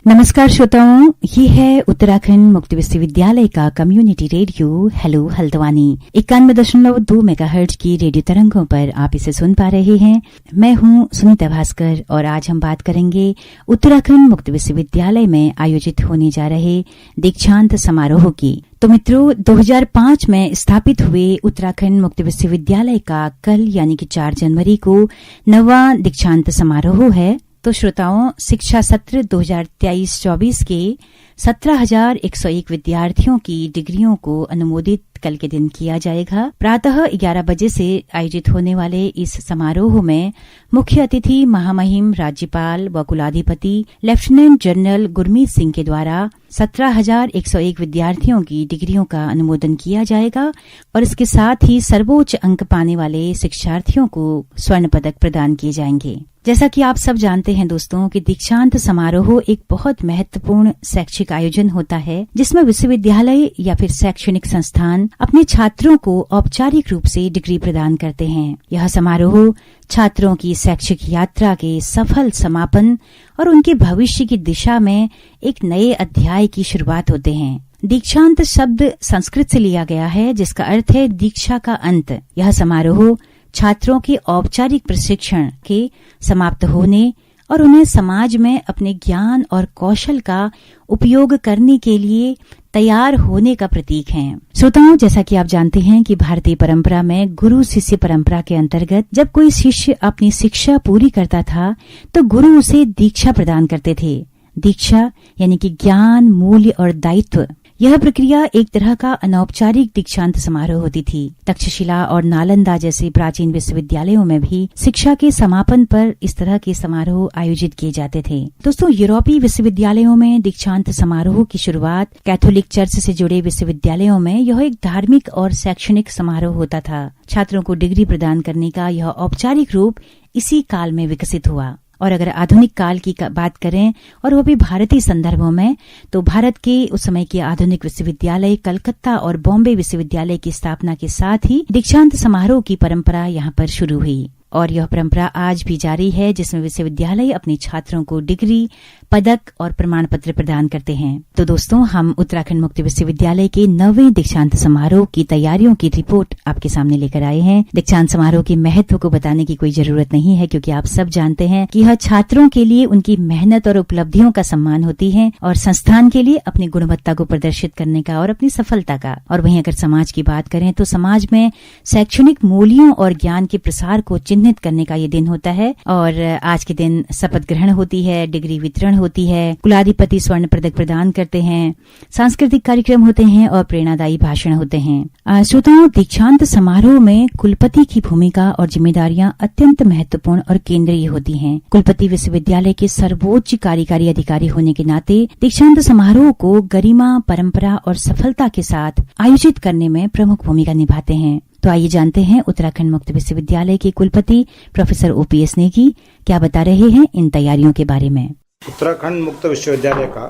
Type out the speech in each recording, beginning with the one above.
नमस्कार श्रोताओं, ये है उत्तराखंड मुक्त विश्वविद्यालय का community radio hello Haldwani 91.2 megahertz की रेडियो तरंगों पर आप इसे सुन पा रहे हैं। मैं हूं सुनीता भास्कर और आज हम बात करेंगे उत्तराखंड मुक्त विश्वविद्यालय में आयोजित होने जा रहे दीक्षांत समारोह की। तो मित्रों, 2005 में स्थापित हुए उत्तराखंड मुक्त विश्वविद्यालय का कल यानी कि 4 जनवरी को 9वां दीक्षांत समारोह है। तो श्रोताओं, शिक्षा सत्र 2023-24 के 17,101 विद्यार्थियों की डिग्रियों को अनुमोदित कल के दिन किया जाएगा। प्रातः 11 बजे से आयोजित होने वाले इस समारोह में मुख्य अतिथि महामहिम राज्यपाल व कुलाधिपति लेफ्टिनेंट जनरल गुरमीत सिंह के द्वारा 17,101 विद्यार्थियों की डिग्रियों का अनुमोदन किया जाएगा और इसके साथ ही सर्वोच्च अंक पाने वाले शिक्षार्थियों को स्वर्ण पदक प्रदान किए जाएंगे। जैसा कि आप सब जानते हैं दोस्तों कि दीक्षांत समारोह एक बहुत महत्वपूर्ण शैक्षिक आयोजन होता है जिसमें विश्वविद्यालय या फिर शैक्षणिक संस्थान अपने छात्रों को औपचारिक रूप से डिग्री प्रदान करते हैं। यह समारोह छात्रों की शैक्षिक यात्रा के सफल समापन और उनके भविष्य की दिशा में एक नए अध्याय की शुरुआत होते हैं। दीक्षांत शब्द संस्कृत से लिया गया है जिसका अर्थ है दीक्षा का अंत। यह समारोह छात्रों के औपचारिक प्रशिक्षण के समाप्त होने और उन्हें समाज में अपने ज्ञान और कौशल का उपयोग करने के लिए तैयार होने का प्रतीक है। श्रोताओं, जैसा कि आप जानते हैं कि भारतीय परंपरा में गुरु शिष्य परंपरा के अंतर्गत जब कोई शिष्य अपनी शिक्षा पूरी करता था तो गुरु उसे दीक्षा प्रदान करते थे। दीक्षा यानी कि ज्ञान, मूल्य और दायित्व। यह प्रक्रिया एक तरह का अनौपचारिक दीक्षांत समारोह होती थी। तक्षशिला और नालंदा जैसे प्राचीन विश्वविद्यालयों में भी शिक्षा के समापन पर इस तरह के समारोह आयोजित किए जाते थे। दोस्तों, यूरोपीय विश्वविद्यालयों में दीक्षांत समारोह की शुरुआत कैथोलिक चर्च से जुड़े विश्वविद्यालयों में यह एक धार्मिक और शैक्षणिक समारोह होता था। छात्रों को डिग्री प्रदान करने का यह औपचारिक रूप इसी काल में विकसित हुआ। और अगर आधुनिक काल की बात करें और वो भी भारतीय संदर्भों में, तो भारत के उस समय के आधुनिक विश्वविद्यालय कलकत्ता और बॉम्बे विश्वविद्यालय की स्थापना के साथ ही दीक्षांत समारोह की परंपरा यहाँ पर शुरू हुई और यह परंपरा आज भी जारी है जिसमें विश्वविद्यालय अपने छात्रों को डिग्री, पदक और प्रमाण पत्र प्रदान करते हैं। तो दोस्तों, हम उत्तराखंड मुक्त विश्वविद्यालय के 9वें दीक्षांत समारोह की तैयारियों की रिपोर्ट आपके सामने लेकर आए हैं। दीक्षांत समारोह के महत्व को बताने की कोई जरूरत नहीं है क्योंकि आप सब जानते हैं कि यह छात्रों के लिए उनकी मेहनत और उपलब्धियों का सम्मान होती है और संस्थान के लिए अपनी गुणवत्ता को प्रदर्शित करने का और अपनी सफलता का। और वहीं अगर समाज की बात करें तो समाज में शैक्षणिक मूल्यों और ज्ञान के प्रसार को चिन्हित करने का ये दिन होता है। और आज के दिन शपथ ग्रहण होती है, डिग्री वितरण होती है, कुलाधिपति स्वर्ण पदक प्रदान करते हैं, सांस्कृतिक कार्यक्रम होते हैं और प्रेरणादायी भाषण होते हैं। श्रोताओं, दीक्षांत समारोह में कुलपति की भूमिका और जिम्मेदारियां अत्यंत महत्वपूर्ण और केंद्रीय होती हैं। कुलपति विश्वविद्यालय के सर्वोच्च कार्यकारी अधिकारी होने के नाते दीक्षांत समारोह को गरिमा, परंपरा और सफलता के साथ आयोजित करने में प्रमुख भूमिका निभाते हैं। तो आइए जानते हैं उत्तराखंड मुक्त विश्वविद्यालय के कुलपति प्रोफेसर OPS नेगी क्या बता रहे हैं इन तैयारियों के बारे में। उत्तराखंड मुक्त विश्वविद्यालय का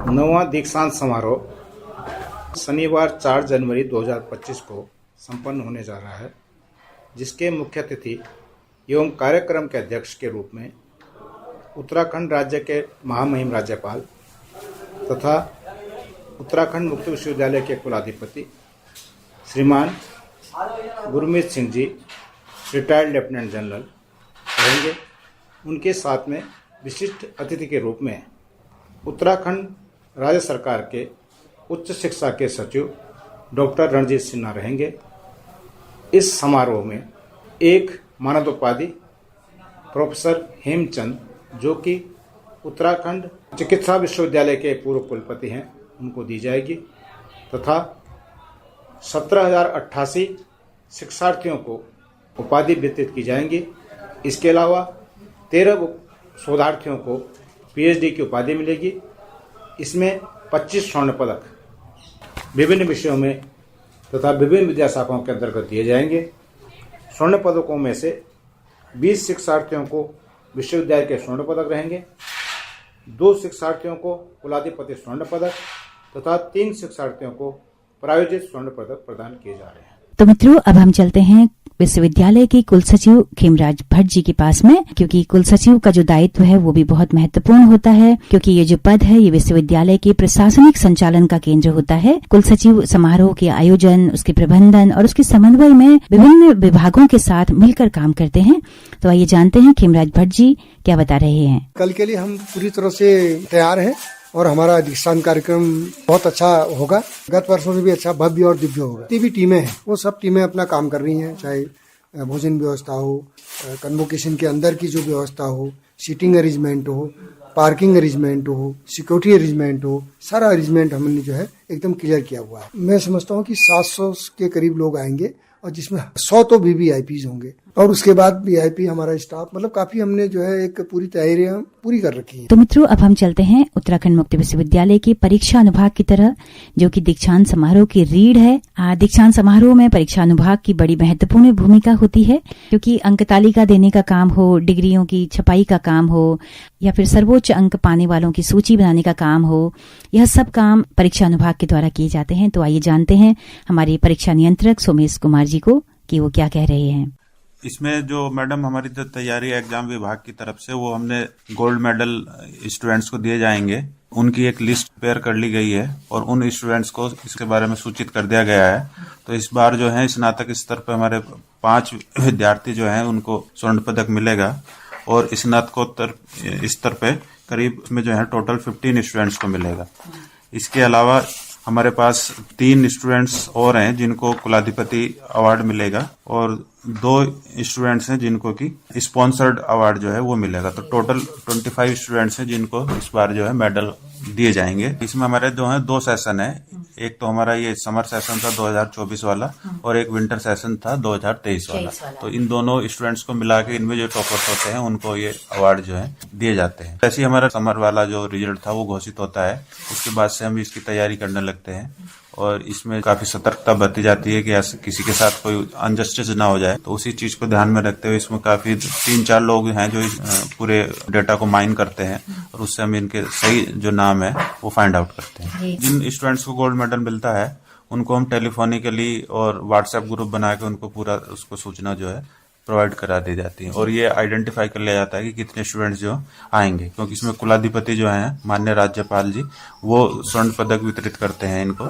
9वां दीक्षांत समारोह शनिवार 4 जनवरी 2025 को संपन्न होने जा रहा है, जिसके मुख्य अतिथि एवं कार्यक्रम के अध्यक्ष के रूप में उत्तराखंड राज्य के महामहिम राज्यपाल तथा उत्तराखंड मुक्त विश्वविद्यालय के कुलाधिपति श्रीमान Gurmeet Singh ji, retired lieutenant general रहेंगे। उनके साथ में विशिष्ट अतिथि के रूप में उत्तराखंड राज्य सरकार के उच्च शिक्षा के सचिव डॉक्टर रणजीत सिन्हा रहेंगे। इस समारोह में एक मानद प्रोफेसर हेमचंद, जो कि उत्तराखंड चिकित्सा विश्वविद्यालय के पूर्व कुलपति हैं, उनको दी जाएगी तथा 17,088 शिक्षार्थियों को उपाधि वितरित की जाएंगी। इसके अलावा 13 शोधार्थियों को PhD की उपाधि मिलेगी। इसमें 25 स्वर्ण पदक विभिन्न विषयों में तथा विभिन्न विद्या शाखाओं के अंतर्गत दिए जाएंगे। स्वर्ण पदकों में से 20 शिक्षार्थियों को विश्वविद्यालय के स्वर्ण पदक रहेंगे, 2 शिक्षार्थियों को कुलाधिपति स्वर्ण पदक तथा 3 शिक्षार्थियों को प्रायोजित स्वर्ण पदक प्रदान किए जा रहे हैं। तो मित्रों, अब हम चलते हैं विश्वविद्यालय के कुल सचिव खेमराज भट्ट जी के पास में, क्योंकि कुल सचिव का जो दायित्व है वो भी बहुत महत्वपूर्ण होता है, क्योंकि ये जो पद है ये विश्वविद्यालय के प्रशासनिक संचालन का केंद्र होता है। कुल सचिव समारोह के आयोजन, उसके प्रबंधन और उसके समन्वय में विभिन्न विभागों के साथ मिलकर काम करते हैं। तो आइए जानते हैं खेमराज भट्ट जी क्या बता रहे हैं। कल के लिए हम पूरी तरह से तैयार हैं और हमारा दीक्षांत कार्यक्रम बहुत अच्छा होगा। गत वर्षों से भी अच्छा, भव्य और दिव्य होगा। जितनी भी टीमें हैं वो सब टीमें अपना काम कर रही हैं, चाहे भोजन व्यवस्था हो, कन्वोकेशन के अंदर की जो व्यवस्था हो, सीटिंग अरेंजमेंट हो, पार्किंग अरेंजमेंट हो, सिक्योरिटी अरेंजमेंट हो, सारा अरेंजमेंट हमने जो है एकदम क्लियर किया हुआ है। मैं समझता हूँ कि 700 के करीब लोग आएंगे और जिसमें 100 तो VVIPs होंगे और उसके बाद VIP हमारा स्टाफ, मतलब काफी हमने जो है एक पूरी तैयारियां पूरी कर रखी है। तो मित्रों, अब हम चलते हैं उत्तराखंड मुक्त विश्वविद्यालय के परीक्षा अनुभाग की तरह, जो कि दीक्षांत समारोह की रीढ़ है। दीक्षांत समारोह में परीक्षा अनुभाग की बड़ी महत्वपूर्ण भूमिका होती है, क्योंकि अंक तालिका देने का काम हो, डिग्रियों की छपाई का काम हो, या फिर सर्वोच्च अंक पाने वालों की सूची बनाने का काम हो, यह सब काम परीक्षा अनुभाग के द्वारा किए जाते हैं। तो आइए जानते हैं हमारे परीक्षा नियंत्रक सोमेश कुमार जी को कि वो क्या कह रहे हैं। इसमें जो मैडम हमारी जो तैयारी एग्जाम विभाग की तरफ से वो हमने गोल्ड मेडल स्टूडेंट्स को दिए जाएंगे, उनकी एक लिस्ट तैयार कर ली गई है और उन स्टूडेंट्स को इसके बारे में सूचित कर दिया गया है। तो इस बार जो है स्नातक स्तर पर हमारे 5 विद्यार्थी जो हैं उनको स्वर्ण पदक मिलेगा और स्नातकोत्तर स्तर पे करीब उसमें जो है टोटल 15 स्टूडेंट्स को मिलेगा। इसके अलावा हमारे पास 3 स्टूडेंट्स और हैं जिनको कुलाधिपति अवार्ड मिलेगा और 2 स्टूडेंट्स हैं जिनको की स्पॉन्सर्ड अवार्ड जो है वो मिलेगा। तो टोटल 25 स्टूडेंट्स हैं जिनको इस बार जो है मेडल दिए जाएंगे। इसमें हमारे जो है 2 सेशन है, एक तो हमारा ये समर सेशन था 2024 वाला और एक विंटर सेशन था 2023 वाला। तो इन दोनों स्टूडेंट्स को मिला के इनमें जो टॉपर्स होते हैं उनको ये अवार्ड जो है दिए जाते हैं। जैसे ही हमारा समर वाला जो रिजल्ट था वो घोषित होता है, उसके बाद से हम इसकी तैयारी करने लगते हैं और इसमें काफी सतर्कता बरती जाती है कि किसी के साथ कोई अनजस्टिस ना हो जाए। तो उसी चीज को ध्यान में रखते हुए इसमें काफी 3-4 लोग हैं जो इस पूरे डेटा को माइन करते हैं और उससे हम इनके सही जो नाम है वो फाइंड आउट करते हैं। जिन स्टूडेंट्स को गोल्ड मेडल मिलता है उनको हम टेलीफोनिकली और व्हाट्सएप ग्रुप बना के उनको पूरा उसको सूचना जो है प्रोवाइड करा दी जाती है और ये आइडेंटिफाई कर लिया जाता है कि कितने स्टूडेंट्स जो आएंगे, क्योंकि इसमें कुलाधिपति जो हैं माननीय राज्यपाल जी वो स्वर्ण पदक वितरित करते हैं इनको।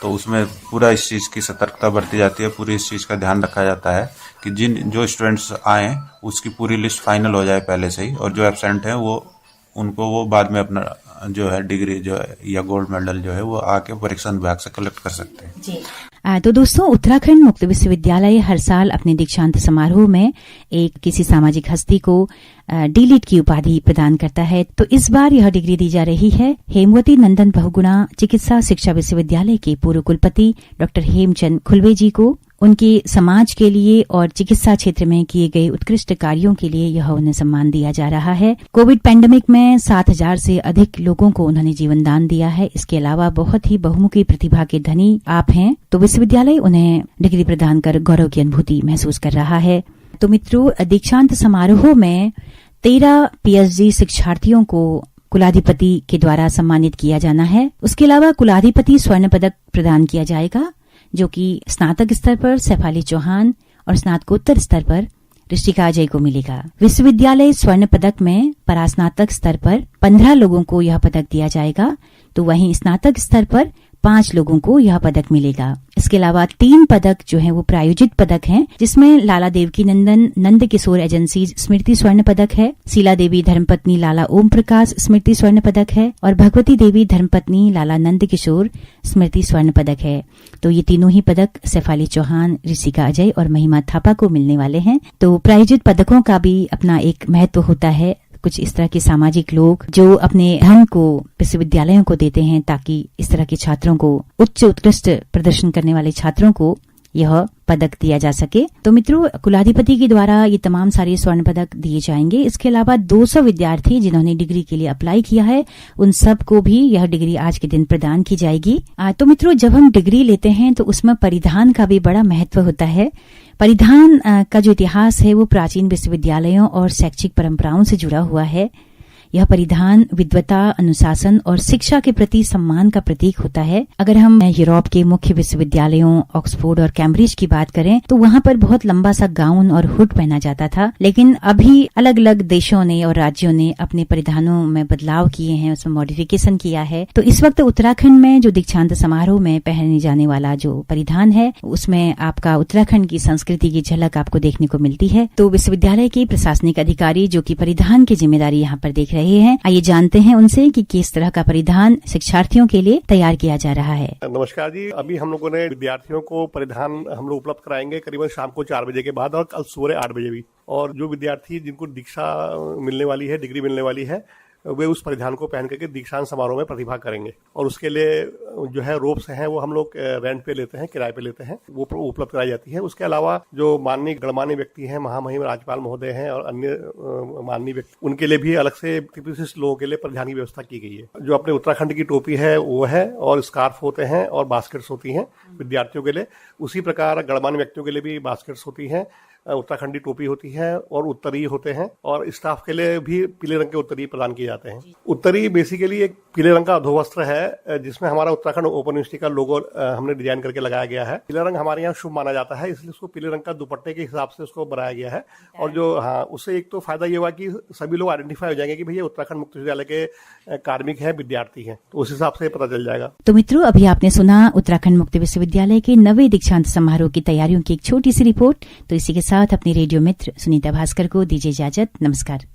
तो उसमें पूरा इस चीज की सतर्कता बरती जाती है, पूरी इस चीज का ध्यान रखा जाता है कि जो स्टूडेंट्स आए उसकी पूरी लिस्ट फाइनल हो जाए पहले से ही, और जो एब्सेंट है वो उनको वो बाद में अपना जो है डिग्री जो है या गोल्ड मेडल जो है वो आके परीक्षा विभाग से कलेक्ट कर सकते हैं जी। तो दोस्तों, उत्तराखंड मुक्त विश्वविद्यालय हर साल अपने दीक्षांत समारोह में एक किसी सामाजिक हस्ती को D.Litt की उपाधि प्रदान करता है। तो इस बार यह डिग्री दी जा रही है हेमवती नंदन बहुगुणा चिकित्सा शिक्षा विश्वविद्यालय के पूर्व कुलपति डॉक्टर हेमचंद खुलवे जी को। उनके समाज के लिए और चिकित्सा क्षेत्र में किए गए उत्कृष्ट कार्यों के लिए यह उन्हें सम्मान दिया जा रहा है। कोविड पैंडेमिक में 7,000 से अधिक लोगों को उन्होंने जीवन दान दिया है। इसके अलावा बहुत ही बहुमुखी प्रतिभा के धनी आप हैं, तो विश्वविद्यालय उन्हें डिग्री प्रदान कर गौरव की अनुभूति महसूस कर रहा है। तो मित्रों, दीक्षांत समारोह में 13 PhD शिक्षार्थियों को कुलाधिपति के द्वारा सम्मानित किया जाना है। उसके अलावा कुलाधिपति स्वर्ण पदक प्रदान किया जाएगा, जो कि स्नातक स्तर पर सैफाली चौहान और स्नातकोत्तर स्तर पर ऋषिका अजय को मिलेगा। विश्वविद्यालय स्वर्ण पदक में परास्नातक स्तर पर 15 लोगों को यह पदक दिया जाएगा, तो वहीं स्नातक स्तर पर 5 लोगों को यह पदक मिलेगा। इसके अलावा 3 पदक जो हैं वो प्रायोजित पदक हैं, जिसमें लाला देवकी नंदन नंद किशोर एजेंसी स्मृति स्वर्ण पदक है, शीला देवी धर्मपत्नी लाला ओम प्रकाश स्मृति स्वर्ण पदक है और भगवती देवी धर्मपत्नी लाला नंद किशोर स्मृति स्वर्ण पदक है। तो ये तीनों ही पदक सैफाली चौहान, ऋषिका अजय और महिमा थापा को मिलने वाले हैं। तो प्रायोजित पदकों का भी अपना एक महत्व होता है। कुछ इस तरह के सामाजिक लोग जो अपने धन को विश्वविद्यालयों को देते हैं ताकि इस तरह के छात्रों को, उच्च उत्कृष्ट प्रदर्शन करने वाले छात्रों को यह पदक दिया जा सके। तो मित्रों, कुलाधिपति के द्वारा ये तमाम सारे स्वर्ण पदक दिए जाएंगे। इसके अलावा 200 विद्यार्थी जिन्होंने डिग्री के लिए अप्लाई किया है, उन सब को भी यह डिग्री आज के दिन प्रदान की जाएगी। तो मित्रों, जब हम डिग्री लेते हैं तो उसमें परिधान का भी बड़ा महत्व होता है। परिधान का जो इतिहास है वो प्राचीन विश्वविद्यालयों और शैक्षिक परंपराओं से जुड़ा हुआ है। यह परिधान विद्वता, अनुशासन और शिक्षा के प्रति सम्मान का प्रतीक होता है। अगर हम यूरोप के मुख्य विश्वविद्यालयों ऑक्सफोर्ड और कैम्ब्रिज की बात करें तो वहां पर बहुत लंबा सा गाउन और हुड पहना जाता था, लेकिन अभी अलग अलग देशों ने और राज्यों ने अपने परिधानों में बदलाव किए हैं, उसमें मॉडिफिकेशन किया है। तो इस वक्त उत्तराखंड में जो दीक्षांत समारोह में पहने जाने वाला जो परिधान है, उसमें आपका उत्तराखंड की संस्कृति की झलक आपको देखने को मिलती है। तो विश्वविद्यालय के प्रशासनिक अधिकारी जो कि परिधान की जिम्मेदारी यहाँ पर देख रहे हैं, आइए जानते हैं उनसे कि किस तरह का परिधान शिक्षार्थियों के लिए तैयार किया जा रहा है। नमस्कार जी, अभी हम लोगों ने विद्यार्थियों को परिधान हम लोग उपलब्ध कराएंगे करीबन शाम को 4 बजे के बाद और कल सुबह 8 बजे भी। और जो विद्यार्थी जिनको दीक्षा मिलने वाली है, डिग्री मिलने वाली है, वे उस परिधान को पहन करके दीक्षांत समारोह में प्रतिभाग करेंगे। और उसके लिए जो है रोप्स हैं वो हम लोग रेंट पे लेते हैं, किराए पे लेते हैं, वो उपलब्ध कराई जाती है। उसके अलावा जो माननीय गणमान्य व्यक्ति हैं, महामहिम राज्यपाल महोदय हैं और अन्य माननीय व्यक्ति, उनके लिए भी अलग से विशिष्ट लोगों के लिए परिधान की व्यवस्था की गई है। जो अपने उत्तराखंड की टोपी है वो है, और स्कार्फ होते हैं और बास्केट्स होती हैं विद्यार्थियों के लिए। उसी प्रकार गणमान्य व्यक्तियों के लिए भी बास्केट्स होती हैं, उत्तराखंडी टोपी होती है और उत्तरीय होते हैं, और स्टाफ के लिए भी पीले रंग के उत्तरीय प्रदान किए जाते हैं। उत्तरीय बेसिकली एक पीले रंग का अधोवस्त्र है जिसमें हमारा उत्तराखंड ओपन यूनिवर्सिटी का लोगो हमने डिजाइन करके लगाया गया है। पीला रंग हमारे यहाँ शुभ माना जाता है, इसलिए उसको पीले रंग का दुपट्टे के हिसाब से उसको बनाया गया है। और जो उससे एक तो फायदा ये हुआ कि सभी लोग आइडेंटिफाई हो जाएंगे कि भैया उत्तराखंड मुक्त विश्वविद्यालय के कार्मिक है, विद्यार्थी हैं, तो उस हिसाब से पता चल जाएगा। तो मित्रों, अभी आपने सुना उत्तराखंड मुक्त विश्वविद्यालय के 9वें दीक्षांत समारोह की तैयारियों की एक छोटी सी रिपोर्ट। तो इसी के साथ अपनी रेडियो मित्र सुनीता भास्कर को दीजिए इजाजत। नमस्कार।